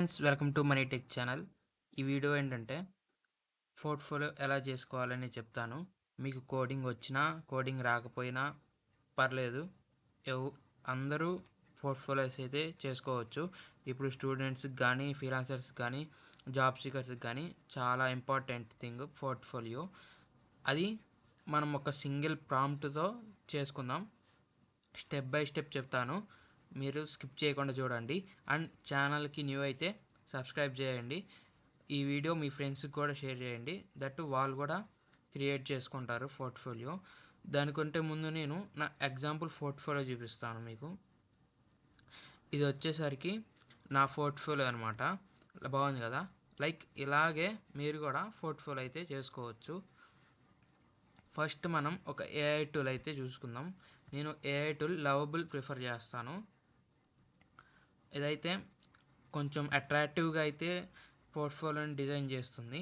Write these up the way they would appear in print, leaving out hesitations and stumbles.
Friends, welcome to money tech channel. ఈ video ఏంటంటే portfolio ఎలా చేసుకోవాలని చెప్తాను. మీకు కోడింగ్ వచ్చినా కోడింగ్ రాకపోయినా పర్లేదు. ఎవ్ అందరూ పోర్ట్ఫోలియోస్ అయితే చేసుకోవచ్చు. ఇప్పుడు స్టూడెంట్స్కి కానీ ఫ్రీలాన్సర్స్కి కానీ జాబ్ సీకర్స్కి కానీ చాలా ఇంపార్టెంట్ థింగ్ పోర్ట్ఫోలియో. అది మనం ఒక సింగిల్ ప్రాంప్ట్తో చేసుకుందాం. స్టెప్ బై స్టెప్ చెప్తాను, మీరు స్కిప్ చేయకుండా చూడండి. అండ్ ఛానల్కి న్యూ అయితే సబ్స్క్రైబ్ చేయండి. ఈ వీడియో మీ ఫ్రెండ్స్కి కూడా షేర్ చేయండి. దట్టు వాళ్ళు కూడా క్రియేట్ చేసుకుంటారు పోర్ట్ఫోలియో. దానికంటే ముందు నేను నా ఎగ్జాంపుల్ పోర్ట్ఫోలియో చూపిస్తాను మీకు. ఇది వచ్చేసరికి నా పోర్ట్ఫోలియో అనమాట. బాగుంది కదా. లైక్ ఇలాగే మీరు కూడా పోర్ట్ఫోలియో అయితే చేసుకోవచ్చు. ఫస్ట్ మనం ఒక ఏఐ టూల్ అయితే చూసుకుందాం. నేను ఏఐ టూల్ లవబుల్ ప్రిఫర్ చేస్తాను. ఇదైతే కొంచెం అట్రాక్టివ్గా అయితే పోర్ట్ఫోలియోని డిజైన్ చేస్తుంది.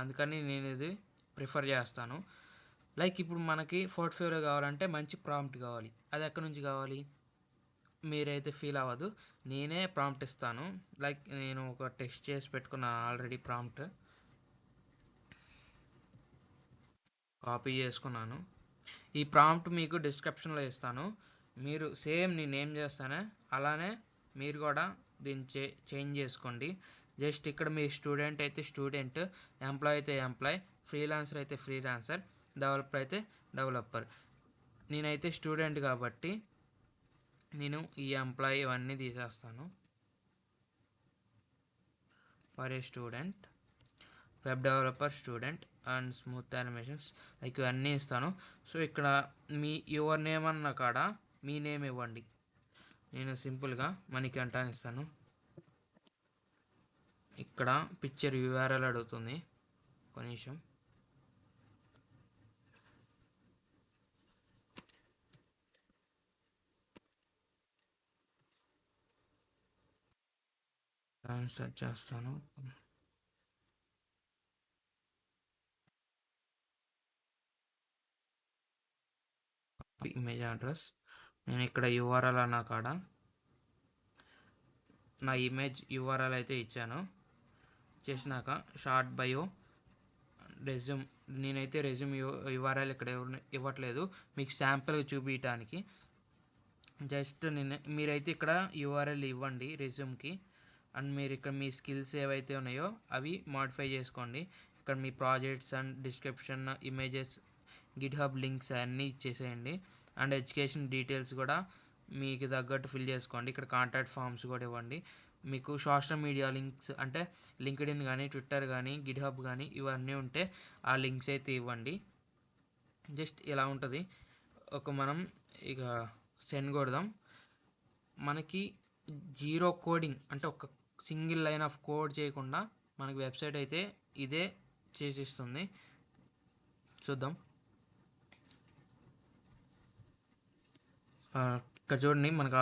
అందుకని నేను ఇది ప్రిఫర్ చేస్తాను. లైక్ ఇప్పుడు మనకి పోర్ట్ఫోలియో కావాలంటే మంచి ప్రాంప్ట్ కావాలి. అది ఎక్కడి నుంచి కావాలి మీరైతే ఫీల్ అవ్వదు, నేనే ప్రాంప్ట్ ఇస్తాను. లైక్ నేను ఒక టెక్స్ట్ చేసి పెట్టుకున్నాను ఆల్రెడీ. ప్రాంప్ట్ కాపీ చేసుకున్నాను. ఈ ప్రాంప్ట్ మీకు డిస్క్రిప్షన్లో ఇస్తాను. మీరు సేమ్ నేను ఏం చేస్తానో అలానే మీరు కూడా దీన్ని చేంజ్ చేసుకోండి. జస్ట్ ఇక్కడ మీ స్టూడెంట్ అయితే స్టూడెంట్, ఎంప్లాయ్ అయితే ఎంప్లాయ్, ఫ్రీలాన్సర్ అయితే ఫ్రీలాన్సర్, డెవలపర్ అయితే డెవలపర్. నేనైతే స్టూడెంట్ కాబట్టి నేను ఈ ఎంప్లాయ్ ఇవన్నీ తీసేస్తాను. For a student, web developer student and smooth animations like ఇవన్నీ ఇస్తాను. సో ఇక్కడ మీ యువర్ నేమ్ అన్న కాడ మీ నేమ్ ఇవ్వండి. నేను సింపుల్గా మణికంఠ అని ఇస్తాను. ఇక్కడ పిక్చర్ యూఆర్ఎల్ అడుగుతుంది, ఒక నిమిషం. సెర్చ్ చేస్తాను. ఇమేజ్ అడ్రస్ నేను ఇక్కడ యూఆర్ఎల్ అన్న కాడ నా ఇమేజ్ యూఆర్ఎల్ అయితే ఇచ్చాను. చేసినాక షార్ట్ బయో, రెజ్యూమ్. నేనైతే రెజ్యూమ్ యూఆర్ఎల్ ఇక్కడ ఇవ్వట్లేదు, మీకు శాంపుల్గా చూపించడానికి. జస్ట్ మీరైతే ఇక్కడ యూఆర్ఎల్ ఇవ్వండి రెజ్యూమ్కి. అండ్ మీరు ఇక్కడ మీ స్కిల్స్ ఏవైతే ఉన్నాయో అవి మాడిఫై చేసుకోండి. ఇక్కడ మీ projects and description, images, GitHub links అన్నీ ఇచ్చేసేయండి. అండ్ ఎడ్యుకేషన్ డీటెయిల్స్ కూడా మీకు తగ్గట్టు ఫిల్ చేసుకోండి. ఇక్కడ కాంటాక్ట్ ఫామ్స్ కూడా ఇవ్వండి. మీకు సోషల్ మీడియా లింక్స్ అంటే లింక్డ్ఇన్ కానీ, ట్విట్టర్ కానీ, గిట్హబ్ కానీ ఇవన్నీ ఉంటే ఆ లింక్స్ అయితే ఇవ్వండి. జస్ట్ ఇలా ఉంటుంది. మనం ఇక సెండ్ కొడదాం. మనకి జీరో కోడింగ్ అంటే ఒక సింగిల్ లైన్ ఆఫ్ కోడ్ చేయకుండా మనకి వెబ్సైట్ అయితే ఇదే చేసిస్తుంది. చూద్దాం. ఇక్కడ చూడండి, మనకు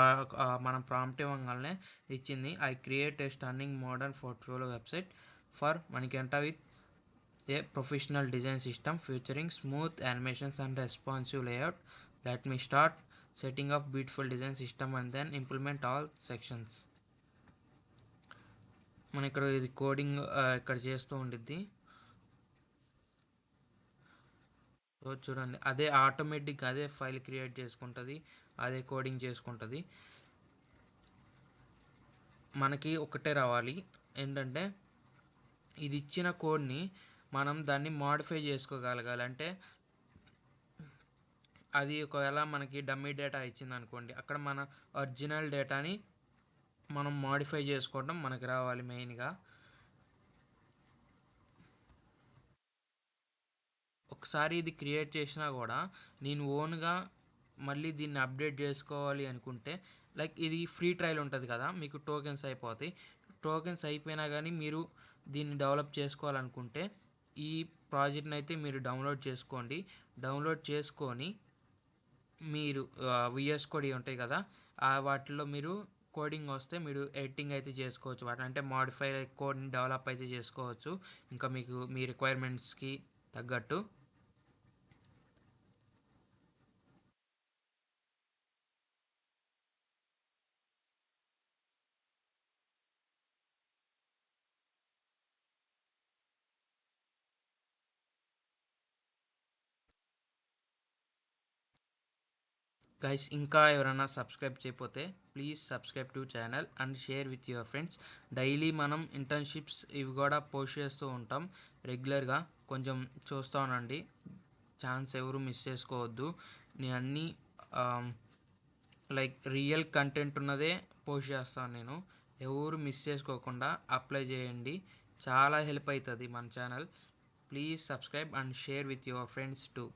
మనం ప్రాంప్ట్ ఇవ్వగానే ఇచ్చింది. I create a stunning modern portfolio website for Manikanta with a professional design system featuring smooth animations and responsive layout. Let me start setting up beautiful design system and then implement all sections. మన ఇక్కడ ఇది coding ఇక్కడ చేస్తూ ఉండిద్ది. So చూడండి, అదే automatic అదే file create చేసుకుంటుంది, అదే కోడింగ్ చేసుకుంటుంది. మనకి ఒకటే రావాలి ఏంటంటే ఇది ఇచ్చిన కోడ్ని మనం దాన్ని మాడిఫై చేసుకోగలగాలి. అంటే అది ఒకవేళ మనకి డమ్మీ డేటా ఇచ్చింది అనుకోండి, అక్కడ మన ఒరిజినల్ డేటాని మనం మాడిఫై చేసుకోవడం మనకి రావాలి మెయిన్గా. ఒకసారి ఇది క్రియేట్ చేసినా కూడా నేను ఓన్గా మళ్ళీ దీన్ని అప్డేట్ చేసుకోవాలి అనుకుంటే, లైక్ ఇది ఫ్రీ ట్రయల్ ఉంటుంది కదా, మీకు టోకెన్స్ అయిపోతాయి. టోకెన్స్ అయిపోయినా కానీ మీరు దీన్ని డెవలప్ చేసుకోవాలనుకుంటే ఈ ప్రాజెక్ట్ని అయితే మీరు డౌన్లోడ్ చేసుకోండి. డౌన్లోడ్ చేసుకొని మీరు విఎస్ కోడ్ ఉంటాయి కదా, వాటిలో మీరు కోడింగ్ వస్తే మీరు ఎడిటింగ్ అయితే చేసుకోవచ్చు. వాటి అంటే మాడిఫై కోడ్ని డెవలప్ అయితే చేసుకోవచ్చు ఇంకా మీకు మీ రిక్వైర్మెంట్స్కి తగ్గట్టు. గైస్ ఇంకా ఎవరైనా సబ్స్క్రైబ్ చేయకపోతే please subscribe to channel and share with your friends. Daily మనం ఇంటర్న్షిప్స్ ఇవి కూడా పోస్ట్ చేస్తూ ఉంటాం రెగ్యులర్గా. కొంచెం చూస్తూ ఉండండి, ఛాన్స్ ఎవరు మిస్ చేసుకోవద్దు. నేను అన్నీ లైక్ రియల్ కంటెంట్ ఉన్నదే పోస్ట్ చేస్తాను నేను. ఎవరు మిస్ చేసుకోకుండా అప్లై చేయండి, చాలా హెల్ప్ అవుతుంది మన channel. Please subscribe and share with your friends too.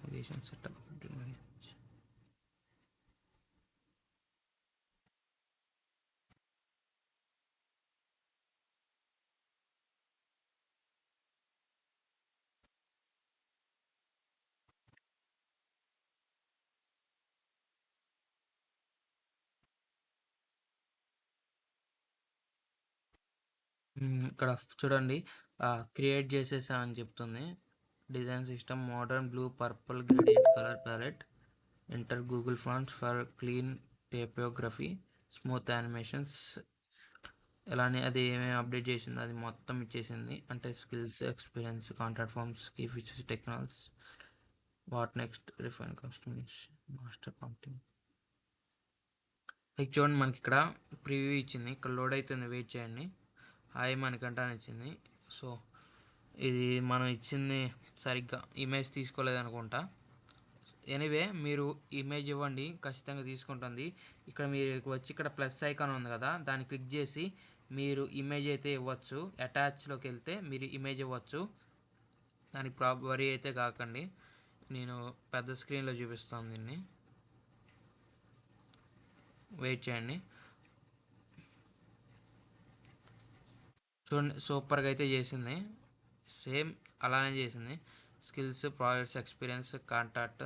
Navigation setup. ఇక్కడ చూడండి, క్రియేట్ చేసేసా అని చెప్తుంది. Design system modern blue purple gradient colour palette. Enter Google fonts for clean typography, smooth animations. అలానే అది ఏమేమి అప్డేట్ చేసింది అది మొత్తం ఇచ్చేసింది. అంటే skills, experience, contract forms, key features, technologies, what next, refine customise, master prompting. Like చూడండి, మనకి ఇక్కడ ప్రివ్యూ ఇచ్చింది, ఇక్కడ లోడ్ అవుతుంది, వెయిట్ చేయండి. హాయ్ మనకంట అని ఇచ్చింది. సో ఇది మనం ఇచ్చింది సరిగ్గా ఇమేజ్ తీసుకోలేదనుకుంటా. ఎనీవే మీరు ఇమేజ్ ఇవ్వండి, ఖచ్చితంగా తీసుకుంటుంది. ఇక్కడ మీరు వచ్చి ఇక్కడ ప్లస్ ఐకాన్ ఉంది కదా, దాన్ని క్లిక్ చేసి మీరు ఇమేజ్ అయితే ఇవ్వచ్చు. అటాచ్లోకి వెళ్తే మీరు ఇమేజ్ ఇవ్వచ్చు, దానికి వరీ అయితే కాకండి. నేను పెద్ద స్క్రీన్లో చూపిస్తాను దీన్ని, వెయిట్ చేయండి. చూడండి, సూపర్గా అయితే చేసింది, సేమ్ అలానే చేసింది. స్కిల్స్, ప్రాజెక్ట్స్, ఎక్స్పీరియన్స్, కాంటాక్ట్,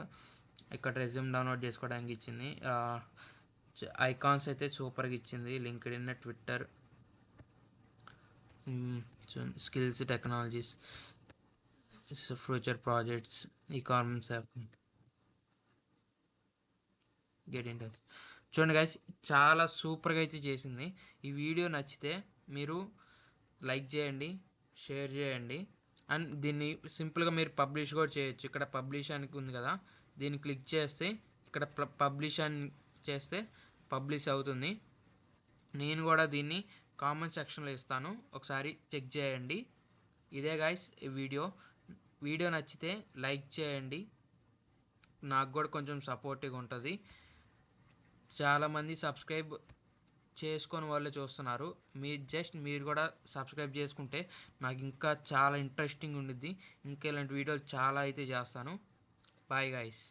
ఇక్కడ రెజ్యూమ్ డౌన్లోడ్ చేసుకోవడానికి ఇచ్చింది. ఐకాన్స్ అయితే సూపర్గా ఇచ్చింది, LinkedIn, Twitter, skills, technologies, future projects, e commerce app, get in touch. చూడండి గైస్, చాలా సూపర్గా అయితే చేసింది. ఈ వీడియో నచ్చితే మీరు లైక్ చేయండి, షేర్ చేయండి. అండ్ దీన్ని సింపుల్గా మీరు పబ్లిష్ కూడా చేయొచ్చు. ఇక్కడ పబ్లిష్ అని ఉంది కదా, దీన్ని క్లిక్ చేస్తే ఇక్కడ పబ్లిష్ అని చేస్తే పబ్లిష్ అవుతుంది. నేను కూడా దీన్ని కామెంట్ సెక్షన్లో ఇస్తాను, ఒకసారి చెక్ చేయండి. ఇదే గైస్ ఈ వీడియో నచ్చితే లైక్ చేయండి, నాకు కూడా కొంచెం సపోర్టివ్గా ఉంటుంది. చాలామంది సబ్స్క్రైబ్ చేసుకొని వాళ్ళే చూస్తున్నారు. మీరు కూడా సబ్స్క్రైబ్ చేసుకుంటే నాకు ఇంకా చాలా ఇంట్రెస్టింగ్ ఉండిద్ది. ఇంకా ఇలాంటి వీడియోలు చాలా అయితే చేస్తాను. Bye guys.